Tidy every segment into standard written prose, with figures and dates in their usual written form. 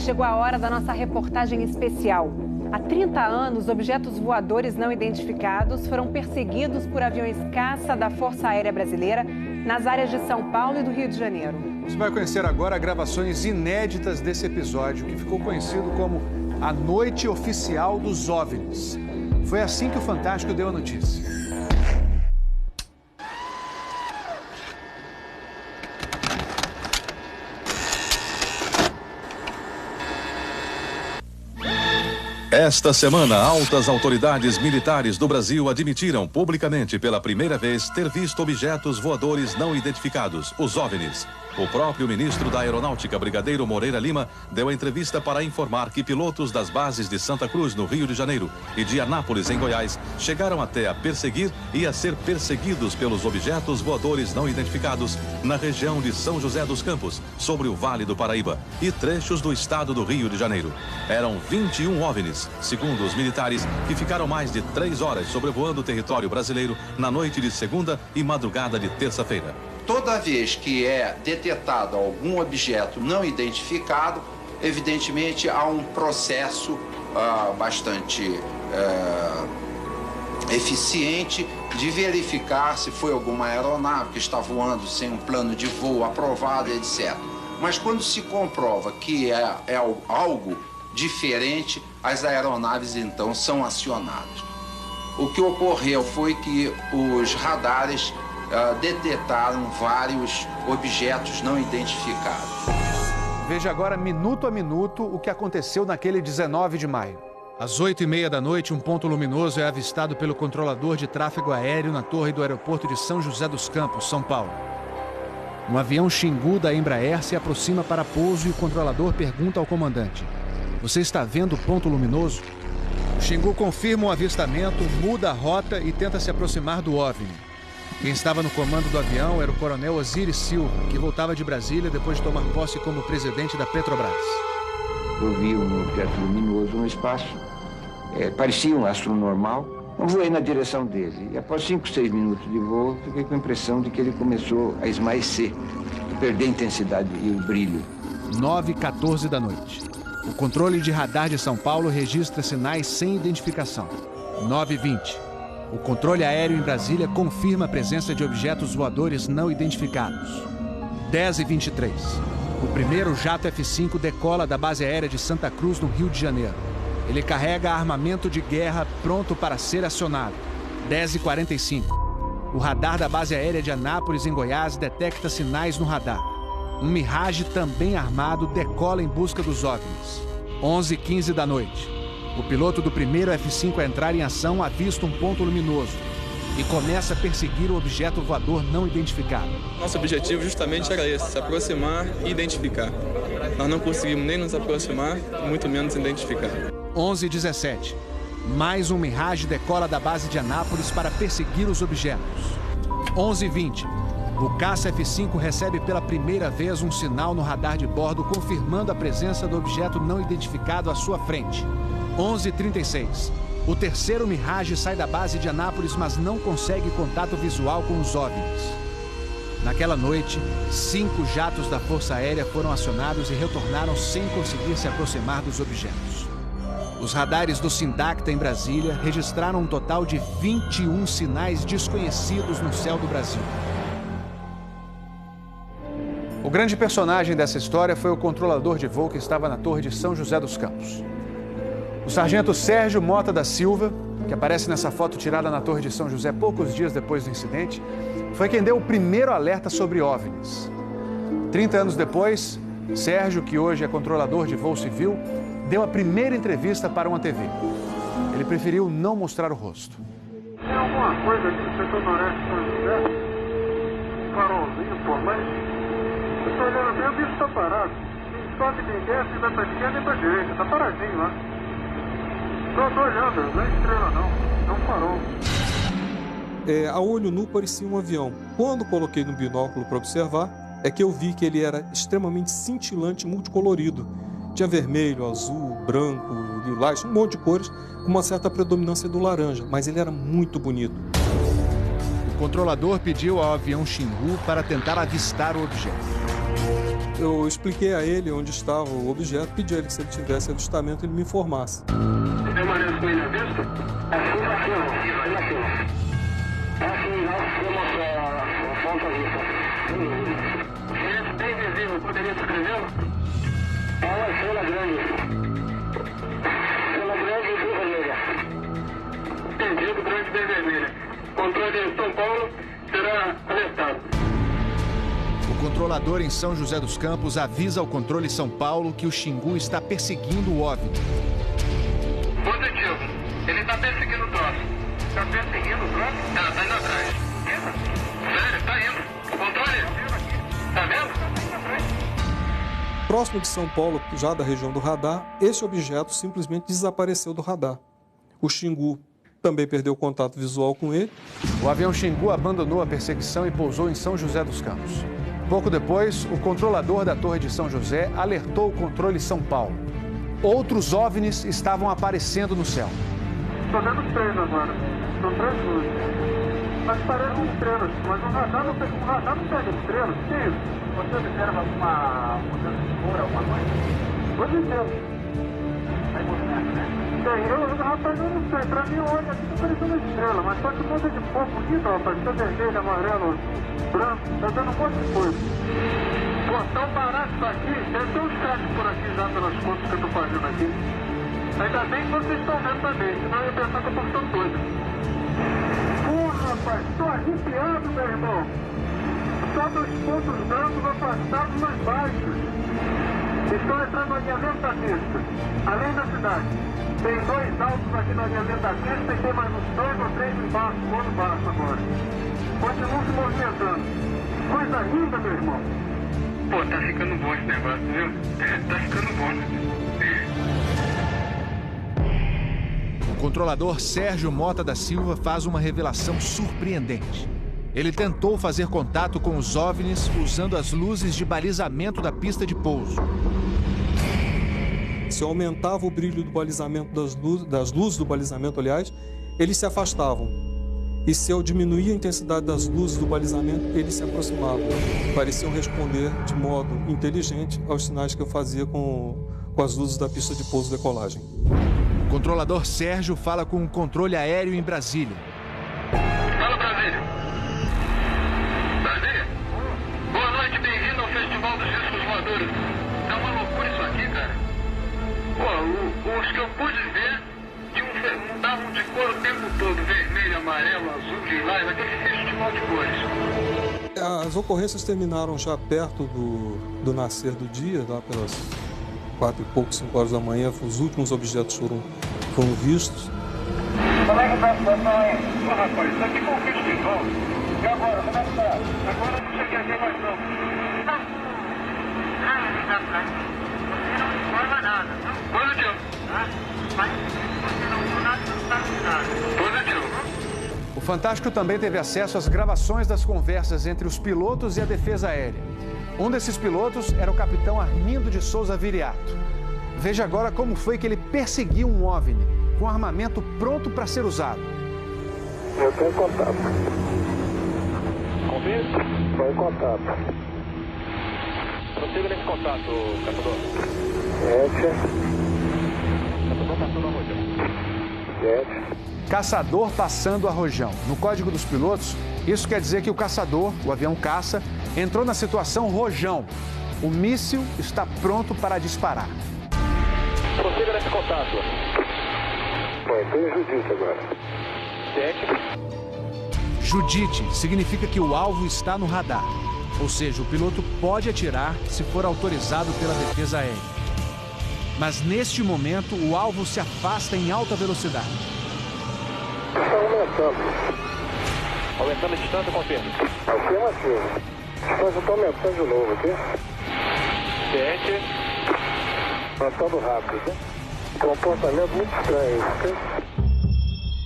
chegou a hora da nossa reportagem especial. Há 30 anos, objetos voadores não identificados foram perseguidos por aviões caça da Força Aérea Brasileira nas áreas de São Paulo e do Rio de Janeiro. Você vai conhecer agora gravações inéditas desse episódio, que ficou conhecido como a Noite Oficial dos OVNIs. Foi assim que o Fantástico deu a notícia. Esta semana, altas autoridades militares do Brasil admitiram publicamente pela primeira vez ter visto objetos voadores não identificados, os OVNIs. O próprio ministro da Aeronáutica, Brigadeiro Moreira Lima, deu a entrevista para informar que pilotos das bases de Santa Cruz, no Rio de Janeiro, e de Anápolis, em Goiás, chegaram até a perseguir e a ser perseguidos pelos objetos voadores não identificados na região de São José dos Campos, sobre o Vale do Paraíba, e trechos do estado do Rio de Janeiro. Eram 21 OVNIs, segundo os militares, que ficaram mais de 3 horas sobrevoando o território brasileiro na noite de segunda e madrugada de terça-feira. Toda vez que é detectado algum objeto não identificado, evidentemente há um processo bastante eficiente de verificar se foi alguma aeronave que está voando sem um plano de voo aprovado, etc. Mas quando se comprova que é algo diferente, as aeronaves então são acionadas. O que ocorreu foi que os radares detectaram vários objetos não identificados. Veja agora, minuto a minuto, o que aconteceu naquele 19 de maio. Às 8h30 da noite, um ponto luminoso é avistado pelo controlador de tráfego aéreo na torre do aeroporto de São José dos Campos, São Paulo. Um avião Xingu da Embraer se aproxima para pouso e o controlador pergunta ao comandante: "Você está vendo o ponto luminoso?" O Xingu confirma o avistamento, muda a rota e tenta se aproximar do OVNI. Quem estava no comando do avião era o coronel Osiris Silva, que voltava de Brasília depois de tomar posse como presidente da Petrobras. Eu vi um objeto luminoso no espaço, parecia um astro normal. Eu voei na direção dele e após 5, 6 minutos de voo, fiquei com a impressão de que ele começou a esmaecer, a perder a intensidade e o brilho. 9h14 da noite. O controle de radar de São Paulo registra sinais sem identificação. 9h20. O controle aéreo em Brasília confirma a presença de objetos voadores não identificados. 10h23. O primeiro jato F-5 decola da base aérea de Santa Cruz, no Rio de Janeiro. Ele carrega armamento de guerra pronto para ser acionado. 10h45. O radar da base aérea de Anápolis, em Goiás, detecta sinais no radar. Um Mirage também armado decola em busca dos OVNIs. 11h15 da noite. O piloto do primeiro F-5 a entrar em ação avista um ponto luminoso e começa a perseguir o objeto voador não identificado. Nosso objetivo justamente era esse, se aproximar e identificar. Nós não conseguimos nem nos aproximar, muito menos identificar. 11h17. Mais um Mirage decola da base de Anápolis para perseguir os objetos. 11h20. O caça F-5 recebe pela primeira vez um sinal no radar de bordo confirmando a presença do objeto não identificado à sua frente. 11h36. O terceiro Mirage sai da base de Anápolis, mas não consegue contato visual com os OVNIs. Naquela noite, 5 jatos da Força Aérea foram acionados e retornaram sem conseguir se aproximar dos objetos. Os radares do Sindacta em Brasília registraram um total de 21 sinais desconhecidos no céu do Brasil. O grande personagem dessa história foi o controlador de voo que estava na torre de São José dos Campos. O sargento Sérgio Mota da Silva, que aparece nessa foto tirada na torre de São José poucos dias depois do incidente, foi quem deu o primeiro alerta sobre OVNIs. 30 anos depois, Sérgio, que hoje é controlador de voo civil, deu a primeira entrevista para uma TV. Ele preferiu não mostrar o rosto. Tem alguma coisa aqui no setor noreste de São José? Um farolzinho por lá? Eu estou olhando bem, o bicho está parado. Só que tem desce, vai para a esquerda e para a direita. Está paradinho lá. Estou olhando, não é estrela não. É um farol. A olho nu parecia um avião. Quando coloquei no binóculo para observar, é que eu vi que ele era extremamente cintilante, multicolorido. Tinha vermelho, azul, branco, lilás, um monte de cores, com uma certa predominância do laranja, mas ele era muito bonito. O controlador pediu ao avião Xingu para tentar avistar o objeto. Eu expliquei a ele onde estava o objeto, pedi a ele que se ele tivesse avistamento, ele me informasse. Permanece com ele à vista? Assim, nós temos a fonte à vista. Esse bem visível, poderia descrevê-lo? É uma estrela grande. Estrela grande e bem vermelha. Entendido, grande e bem vermelha. Controle de São Paulo será alertado. O controlador em São José dos Campos avisa ao controle São Paulo que o Xingu está perseguindo o OVNI. Positivo. Ele está perseguindo o troço. Está perseguindo o troço? Está indo atrás. Sério, está indo. Controle. Está vendo? Próximo de São Paulo, já da região do radar, esse objeto simplesmente desapareceu do radar. O Xingu também perdeu contato visual com ele. O avião Xingu abandonou a perseguição e pousou em São José dos Campos. Pouco depois, o controlador da Torre de São José alertou o controle São Paulo. Outros OVNIs estavam aparecendo no céu. Estou vendo 3 agora. São 3 luzes. Mas parecem estrelas. Mas o radar não pega estrelas. O que é isso? Você observa alguma mudança de cor, alguma coisa? Hoje inteiro. Vai movimento, né? Rapaz, eu não sei. Pra mim, olha, aqui tá parecendo uma estrela. Mas só que muda de cor bonito, rapaz. Tá vermelho, amarelo, branco. Tá dando um monte de coisa. Pô, tão barato isso aqui. Deve ter uns craques por aqui já pelas contas que eu tô fazendo aqui. Ainda bem que vocês estão vendo também. Senão eu ia pensar que eu tô ficando doido. Porra, rapaz. Tô arrepiado, meu irmão. Só 2 pontos brancos afastados mais baixos. Estão entrando no alinhamento da pista. Além da cidade. Tem 2 altos aqui no alinhamento da pista e tem mais uns 2 ou 3 embaixo, do outro baixo agora. Continuam se movimentando. Coisa linda, meu irmão. Pô, tá ficando bom esse negócio, viu? Tá ficando bom. O controlador Sérgio Mota da Silva faz uma revelação surpreendente. Ele tentou fazer contato com os OVNIs usando as luzes de balizamento da pista de pouso. Se eu aumentava o brilho do balizamento das luzes do balizamento, aliás, eles se afastavam. E se eu diminuía a intensidade das luzes do balizamento, eles se aproximavam. Pareciam responder de modo inteligente aos sinais que eu fazia com as luzes da pista de pouso e decolagem. O controlador Sérgio fala com o controle aéreo em Brasília. Fala, Brasília. Brasília? Boa noite, bem-vindo ao Festival dos Discos Voadores. É uma loucura isso aqui, cara. Pô, os que eu pude ver mudavam de cor o tempo todo. Vermelho, amarelo, azul, lilás, aquele festival de cores. As ocorrências terminaram já perto do nascer do dia, lá pelas 4 e pouco, 5 horas da manhã. Os últimos objetos foram vistos. Como é que tá a situação aí? Pô, rapaz, isso aqui foi um festival. E agora, como é que tá? Agora eu não cheguei a ver mais não. Você não informa nada, não? Positivo. Mas você não viu nada, não está nada. Positivo. O Fantástico também teve acesso às gravações das conversas entre os pilotos e a defesa aérea. Um desses pilotos era o capitão Armindo de Souza Viriato. Veja agora como foi que ele perseguiu um OVNI com armamento pronto para ser usado. Eu tenho contato. Convite? Estou em contato. Prossiga nesse contato, caçador. 7. Caçador passando a Rojão. 7. Caçador passando a Rojão. No código dos pilotos, isso quer dizer que o caçador, o avião caça, entrou na situação Rojão. O míssil está pronto para disparar. Prossiga nesse contato. Bom, tem Judite agora. 7. Judite significa que o alvo está no radar. Ou seja, o piloto pode atirar se for autorizado pela defesa aérea. Mas neste momento, o alvo se afasta em alta velocidade. Está aumentando. Aumentando a distância, confirma. Afirmativo. A distância está aumentando de novo aqui. 7. Passando rápido. Comportamento muito estranho, ok?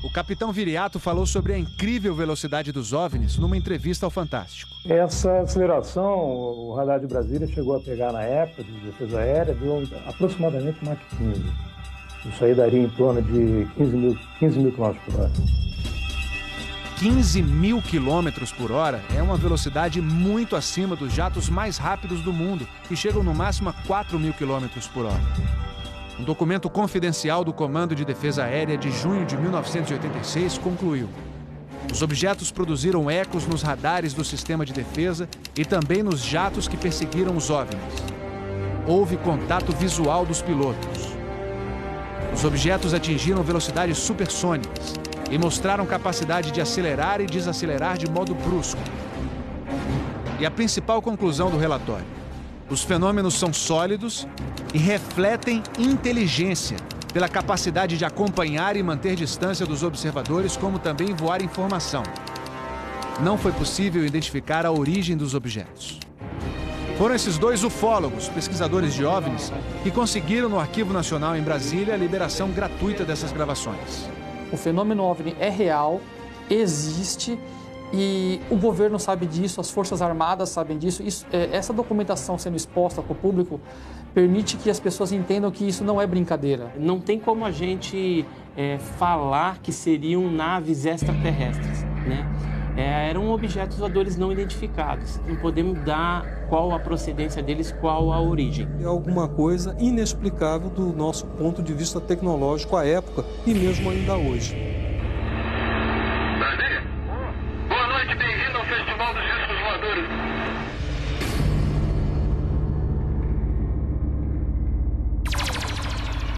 O capitão Viriato falou sobre a incrível velocidade dos OVNIs numa entrevista ao Fantástico. Essa aceleração, o radar de Brasília chegou a pegar na época de defesa aérea, deu aproximadamente Mach 15. Isso aí daria em torno de 15 mil km por hora. 15.000 quilômetros por hora é uma velocidade muito acima dos jatos mais rápidos do mundo, que chegam no máximo a 4.000 quilômetros por hora. Um documento confidencial do Comando de Defesa Aérea de junho de 1986 concluiu: os objetos produziram ecos nos radares do sistema de defesa e também nos jatos que perseguiram os OVNIs. Houve contato visual dos pilotos. Os objetos atingiram velocidades supersônicas e mostraram capacidade de acelerar e desacelerar de modo brusco. E a principal conclusão do relatório: os fenômenos são sólidos e refletem inteligência pela capacidade de acompanhar e manter distância dos observadores, como também voar informação. Não foi possível identificar a origem dos objetos. Foram esses dois ufólogos, pesquisadores de OVNIs, que conseguiram no Arquivo Nacional em Brasília a liberação gratuita dessas gravações. O fenômeno OVNI é real, existe, e o governo sabe disso, as Forças Armadas sabem disso. Essa documentação sendo exposta para o público permite que as pessoas entendam que isso não é brincadeira. Não tem como a gente falar que seriam naves extraterrestres, né? Eram objetos voadores não identificados. Não podemos dar qual a procedência deles, qual a origem. É alguma coisa inexplicável do nosso ponto de vista tecnológico à época e mesmo ainda hoje. Brasília? Boa noite, bem-vindo ao Festival dos Discos Voadores.